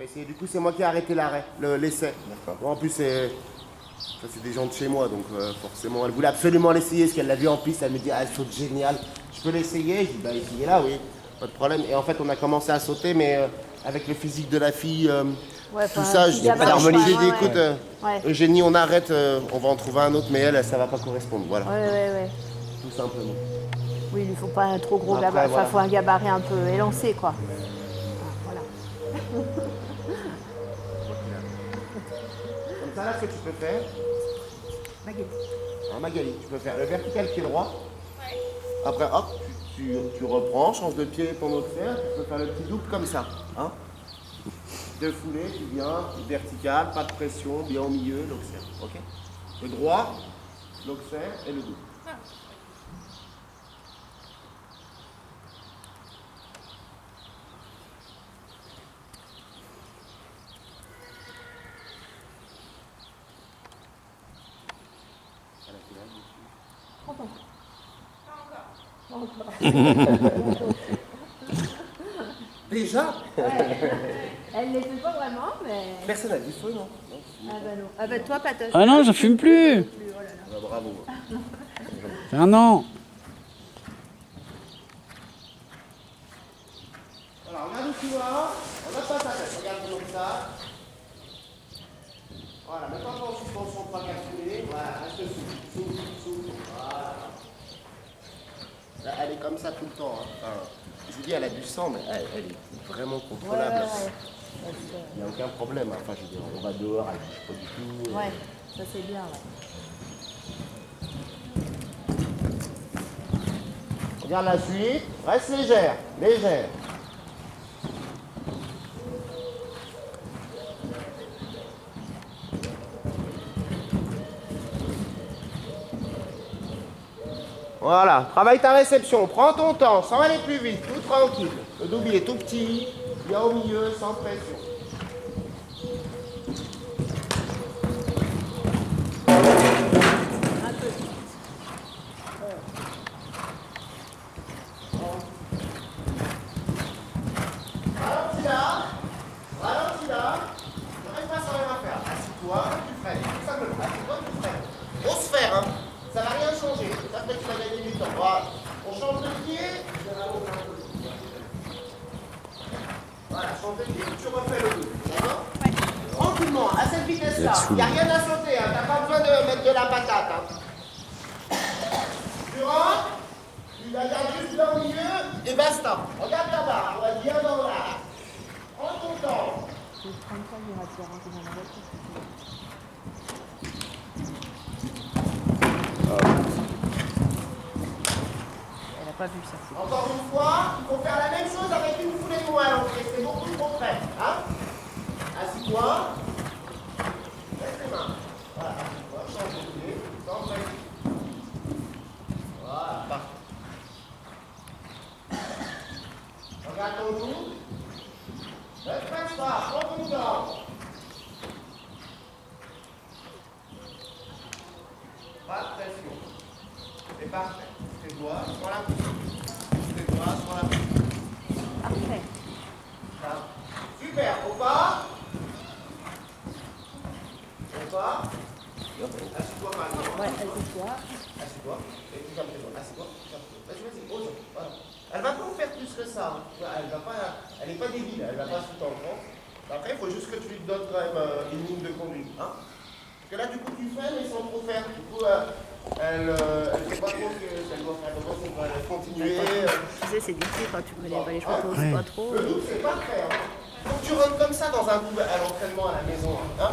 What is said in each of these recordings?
essayé. Du coup, c'est moi qui ai arrêté l'arrêt, l'essai. Bon, en plus, c'est des gens de chez moi, donc forcément, elle voulait absolument l'essayer, parce qu'elle l'a vu en piste, elle me dit, ah, elle saute génial. Je peux l'essayer? Je dis, bah, essayez-la, oui, pas de problème. Et en fait, on a commencé à sauter, mais avec le physique de la fille, tout ça, je dis, pas d'harmonie. J'ai dit, écoute, Eugénie, on arrête, on va en trouver un autre, mais elle, ça va pas correspondre, voilà. Ouais. Tout simplement. Oui, il lui faut pas un trop gros gabarit, enfin, faut un gabarit un peu élancé, quoi. Voilà. Comme ça, là, ce que tu peux faire, Magali. Magali, tu peux faire le vertical pied droit. Ouais. Après, hop, tu reprends, change de pied ton autre fer, tu peux faire le petit double comme ça. Hein. Deux foulées, tu viens, vertical, pas de pression, bien au milieu, l'auxerre. Ok. Le droit, l'auxerre et le double. Ah. Déjà Elle ne les fait pas vraiment, mais... Personne n'a du feu, non? Ah bah non. Ah bah toi, Patoche. Ah non, j'en fume plus. Bravo. C'est un an. Alors, regarde où tu vas. On n'a pas ta tête. Regarde comme ça. Voilà, mets pas en suspension, pas calculer. Voilà, reste souple. Voilà. Là, elle est comme ça tout le temps. Hein. Enfin, je vous dis, elle a du sang, mais elle est vraiment contrôlable. Il n'y a aucun problème. Enfin, je veux dire, on va dehors, elle ne bouge pas du tout. Ouais, ça c'est bien. Ouais. Regarde la suite. Reste légère. Voilà, travaille ta réception, prends ton temps, sans aller plus vite, tout tranquille. Le double est tout petit, bien au milieu, sans pression. Un peu. Ralentis là. Ne reste pas sans rien faire. Assis-toi, tu freines. Tout simplement, assis-toi, tu freines. Ose faire, hein. Ça va rien changer. Après, tu vas gagner du temps. Voilà. On change de pied. Voilà, change de pied, tu refais le dos. D'accord? Ouais. Tranquillement, à cette vitesse-là. Il n'y a rien à sauter, hein. T'as pas besoin de mettre de la patate. Hein. Tu rentres, tu la gardes juste là au milieu et basta. Regarde ta barre, on va bien dans l'arbre. Prends ton temps. Je vais prendre ça, je vais rentrer dans la voiture. Elle n'a pas vu ça. Encore une fois, il faut faire la même chose avec une foulée de moins à l'entrée. C'est beaucoup trop près. Hein? Assis-toi. Laisse les mains. Voilà, assis-toi. Change de pied. Sans pression. Voilà, parfait. Regarde ton dos. Ne presse pas. Prends ton temps. Pas de pression. C'est parfait. Tes doigts sur la pousse. Tes doigts sur la pousse. Parfait. Super. Au pas. Au pas. Assis-toi par exemple. Ouais, assieds-toi. Assis-toi. Et tu fermes tes doigts. Assis-toi. Vas-y, pose. Voilà. Elle va pas en faire plus que ça. Elle n'est pas débile. Elle va pas se t'entendre. Après, il faut juste que tu lui donnes quand même une ligne de conduite. Hein? Parce que là, du coup, tu fais, mais sans trop faire. Du coup, elle ne sait pas trop ce qu'elle doit faire. Donc, on va continuer. Tu sais, c'est difficile quand tu connais pas les choses, t'oses pas trop. Le double, c'est pas très. Hein. Donc, tu rentres comme ça dans un double à l'entraînement à la maison. Hein.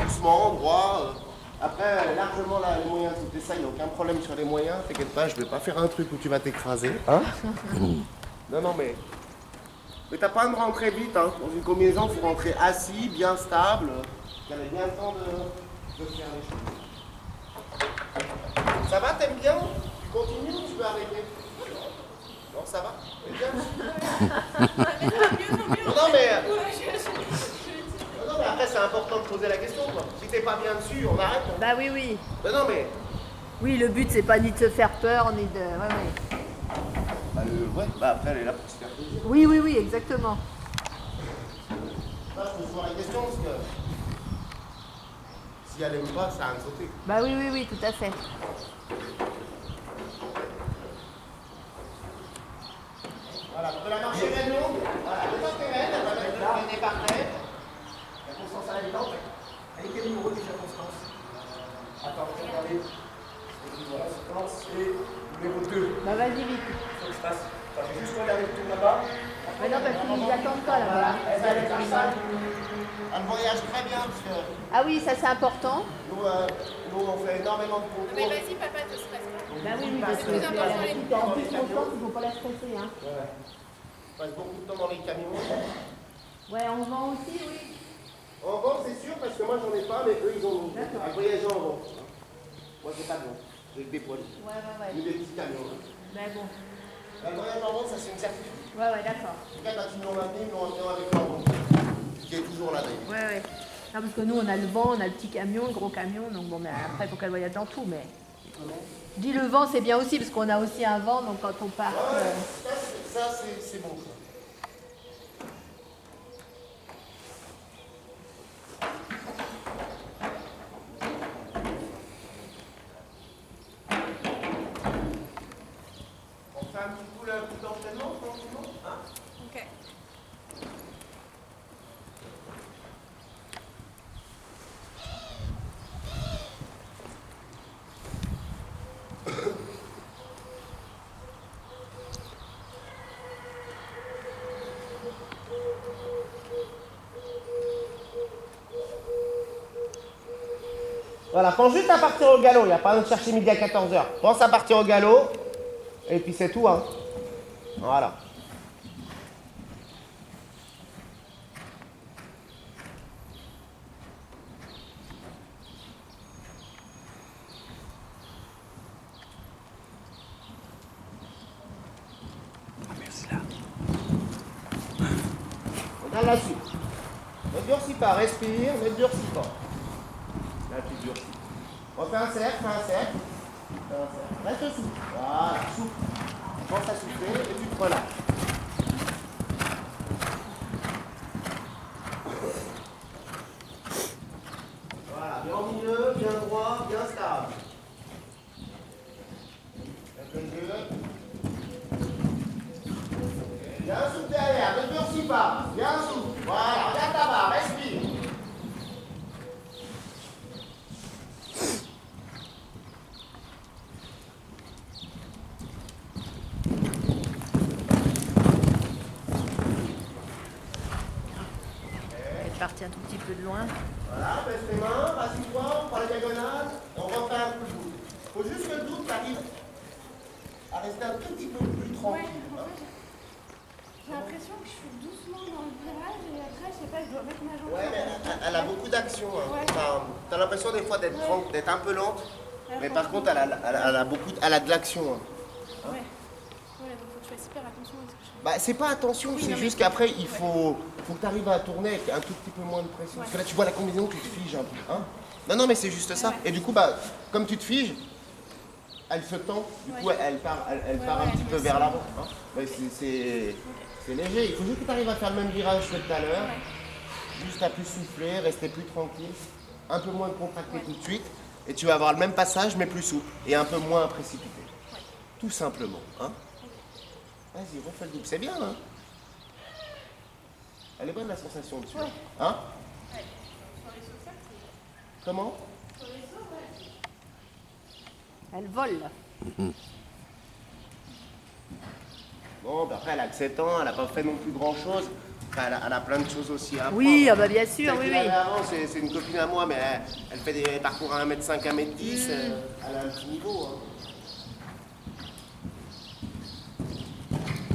Doucement, droit. Après, largement, là, les moyens, tout ça, il n'y a aucun problème sur les moyens. T'inquiète pas, je vais pas faire un truc où tu vas t'écraser. Hein. Non, mais t'as pas à me rentrer vite. Hein. Dans une combinaison, il faut rentrer assis, bien stable. Tu avais bien le temps de faire les choses. Ça va, t'aimes bien? Tu continues ou tu veux arrêter? Non, ça va? Non, mais après, c'est important de poser la question, quoi. Si t'es pas bien dessus, on arrête. Hein. Bah oui. Non, mais... Oui, le but, c'est pas ni de se faire peur, ni de... Ouais. Bah, après, elle est là pour se faire plaisir. Oui, exactement. pose toujours la question parce que si elle aime pas, ça a rien de sauter. Bah oui, oui, oui, tout à fait. Voilà, on peut la marcher même longue. Voilà, le temps qu'elle elle va mettre le nez par terre. La Constance à la détente. Elle est quel numéro déjà, Constance? Attends, regardez. Voilà, ça commence. Et numéro 2. Bah vas-y vite. Faut que je fasse. Enfin, je vais juste regarder le tour là-bas. Mais non, parce qu'ils attendent pas là-bas. Elle voyage très bien parce que Ah oui, ça c'est important. nous, on fait énormément de concours. Mais vas-y, papa, te stresse pas. Bah oui, oui, parce que plus important, les en plus constante, il ne faut pas la stresser. Hein. Ouais. On passe beaucoup de temps dans les camions. Ouais, on vend aussi, oui. En vent, c'est sûr, parce que moi, j'en ai pas, mais eux, ils en ont. D'accord. Les voyageurs en vent. Moi, j'ai pas de vent. J'ai que des poids. Ouais, ouais, Ni des petits camions. Mais bon. Le voyage en vent, ça, c'est une certitude. Ouais, ouais, d'accord. En tout cas, quand ils l'ont amené, ils l'ont amené avec leur vent. Qui est toujours là, d'ailleurs. Ouais, ouais. Non, parce que nous, on a le vent, on a le petit camion, le gros camion, donc bon, mais après, il faut qu'elle voyage dans tout, mais... Je dis le vent, c'est bien aussi, parce qu'on a aussi un vent, donc quand on part... Ça, c'est bon, ça. On fait un petit coup d'entraînement, tranquillement, hein? Ok. Voilà, pense juste à partir au galop, il n'y a pas besoin de chercher midi à 14h. Pense à partir au galop, et puis c'est tout, hein. Voilà. Regarde la suite. Ne durcis pas, respire, ne durcis pas. Là, tu durcis. On fait un cercle, fais un cercle. Fais un cercle. Reste souple. Voilà, souple. Pense à souffler et tu te relâches. Voilà, bien au milieu, bien droit, bien stable. Faites le jeu. Bien souple derrière, ne durcis pas. Bien souple. Voilà, regarde ta barre, respire. Parti un tout petit peu de loin. Voilà, baisse tes mains, rassieds-toi, on prend la diagonale, et on refait un coup de doute. Il faut juste que le doute arrive à rester un tout petit peu plus tranquille. Ouais, en fait, j'ai l'impression que je suis doucement dans le virage et après, je sais pas, je dois mettre ma jambe. Ouais, mais elle a beaucoup d'action. Hein. Ouais. Enfin, t'as l'impression des fois d'être un peu lente, mais par contre, elle a de l'action. Hein. Ouais. Ouais, donc faut que je fasse hyper attention à ce que je fais. Bah, c'est pas attention, c'est juste qu'après, il faut que tu arrives à tourner avec un tout petit peu moins de pression. Parce que là, tu vois la combinaison, tu te figes un peu. Hein, non, mais c'est juste ça. Ouais. Et du coup, bah, comme tu te figes, elle se tend, du coup, elle part un petit peu vers l'avant. Hein. Ouais, c'est léger. Il faut juste que tu arrives à faire le même virage que tout à l'heure. Juste à plus souffler, rester plus tranquille, un peu moins contracté tout de suite. Et tu vas avoir le même passage, mais plus souple. Et un peu moins précipité. Tout simplement. Hein. Vas-y, refais le double. C'est bien, hein? Elle est bonne la sensation dessus. Ouais. Hein? Ouais. Sur les sauts, c'est... Comment? Sur les sauts, ouais. Elle vole. Bon, bah après, elle a que 7 ans, elle n'a pas fait non plus grand-chose. Enfin, elle a plein de choses aussi à apprendre. Oui, ah bah bien sûr, Celle oui, qu'il oui. avait avant, c'est une copine à moi, mais elle fait des parcours à 1m5, 1m10. Elle a un petit niveau. Hein.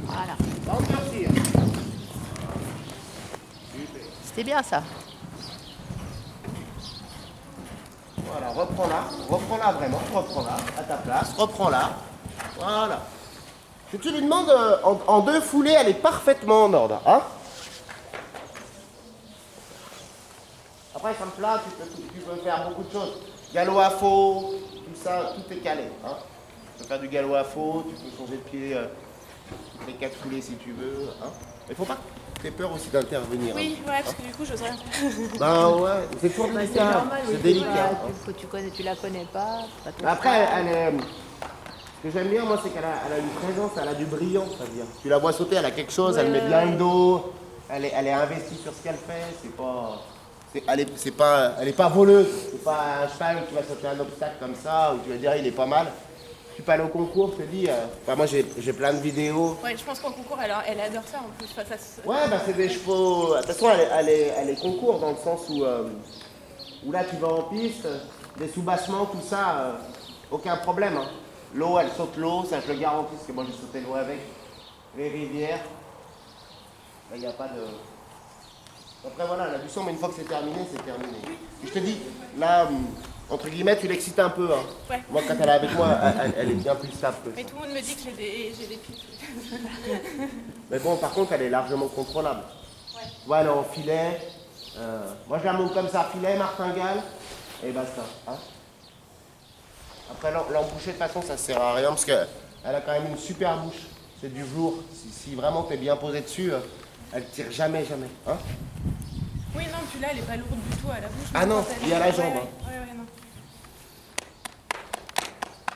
Voilà. Sans durcir. Super. C'était bien ça. Voilà, reprends-la vraiment, reprends-la à ta place, reprends-la. Voilà. Si tu lui demandes en 2 foulées, elle est parfaitement en ordre. Hein? Après, comme plat, tu peux faire beaucoup de choses. Galop à faux, tout ça, tout est calé. Hein? Tu peux faire du galop à faux, tu peux changer de pied toutes les 4 foulées si tu veux. Hein? Mais faut pas t'aies peur aussi d'intervenir. Oui, ouais, parce que du coup, j'ose rien faire. Ben ouais, c'est toujours Bah, c'est délicat. normal, oui, C'est délicat. tu la connais pas. c'est pas ton Après, style. elle est. Ce que j'aime bien, moi, c'est qu'elle a une présence, elle a du brillant, ça veut dire. Tu la vois sauter, elle a quelque chose, elle met bien le dos, elle est investie sur ce qu'elle fait, c'est pas. Elle est pas voleuse, c'est pas un cheval qui va sauter un obstacle comme ça, où tu vas dire il est pas mal. Tu peux aller au concours, je te dis, enfin, moi j'ai plein de vidéos. Ouais, je pense qu'en concours, elle adore ça en plus. Enfin, Ouais, bah c'est des chevaux. De toute façon, elle est concours dans le sens où là tu vas en piste, des soubassements, tout ça, aucun problème. Hein. L'eau, elle saute l'eau, ça je le garantis, parce que moi j'ai sauté l'eau avec. Les rivières, là il n'y a pas de. Après voilà, la buisson, mais une fois que c'est terminé, c'est terminé. Et je te dis, là, entre guillemets, tu l'excites un peu. Hein. Ouais. Moi, quand elle est avec moi, elle est bien plus stable que ça. Mais tout le monde me dit que j'ai des pieds. Mais bon, par contre, elle est largement contrôlable. Ouais. Ouais, elle est en filet. Moi, je la monte comme ça, filet, martingale, et basta. Hein. Après, l'emboucher, de toute façon, ça sert à rien, parce qu'elle a quand même une super bouche. C'est du velours. Si vraiment t'es bien posé dessus, elle tire jamais, jamais. Hein. Oui, non, puis là, elle est pas lourde du tout à la bouche. Ah non, quand elle- il y a la jambe, Ouais, hein. ouais, ouais, non.